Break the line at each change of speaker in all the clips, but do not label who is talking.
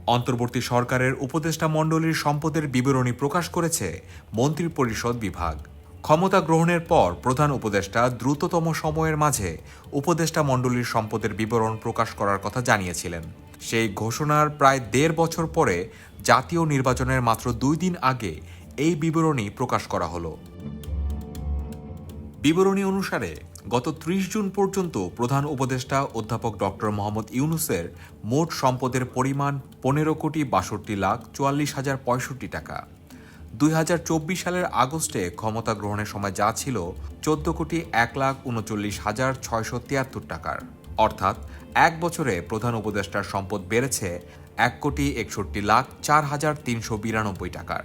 অন্তর্বর্তী সরকারের উপদেষ্টা মণ্ডলীর সম্পদের বিবরণী প্রকাশ করেছে মন্ত্রিপরিষদ বিভাগ। ক্ষমতা গ্রহণের পর প্রধান উপদেষ্টা দ্রুততম সময়ের মাঝে উপদেষ্টা মণ্ডলীর সম্পদের বিবরণ প্রকাশ করার কথা জানিয়েছিলেন। সেই ঘোষণার প্রায় ১.৫ বছর পরে জাতীয় নির্বাচনের মাত্র ২ দিন আগে এই বিবরণী প্রকাশ করা হলো। বিবরণী অনুসারে গত ৩০ জুন পর্যন্ত প্রধান উপদেষ্টা অধ্যাপক ডক্টর মোহাম্মদ ইউনূসের মোট সম্পদের পরিমাণ ১৫,৪৪,৪৪,০৬৫ টাকা। ২০২৪ সালের আগস্টে ক্ষমতা গ্রহণের সময় যা ছিল ১৪,১৩৯,৬৭৩ টাকার। অর্থাৎ এক বছরে প্রধান উপদেষ্টার সম্পদ বেড়েছে ১,৬১,০৪,৩৯২ টাকার।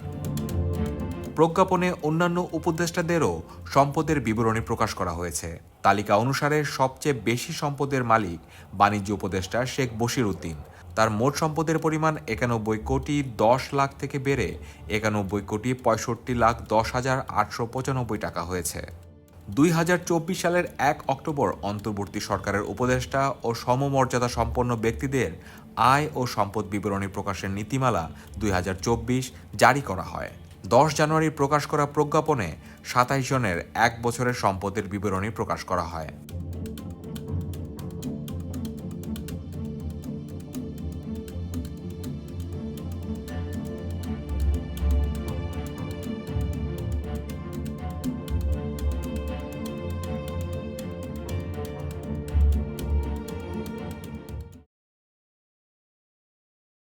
প্রজ্ঞাপনে অন্যান্য উপদেষ্টাদেরও সম্পদের বিবরণী প্রকাশ করা হয়েছে। তালিকা অনুসারে সবচেয়ে বেশি সম্পদের মালিক বাণিজ্য উপদেষ্টা শেখ বশির উদ্দিন। তার মোট সম্পদের পরিমাণ ৯১,১০,০০,০০০ থেকে বেড়ে ৯১,৬৫,১০,৮৯৫ টাকা হয়েছে। ২০২৪ সালের ১ অক্টোবর অন্তর্বর্তী সরকারের উপদেষ্টা ও সমমর্যাদা সম্পন্ন ব্যক্তিদের আয় ও সম্পদ বিবরণী প্রকাশের নীতিমালা ২০২৪ জারি করা হয়। ১০ জানুয়ারি প্রকাশ করা প্রজ্ঞাপনে ২৭ জনের এক বছরের সম্পদের বিবরণী প্রকাশ করা হয়।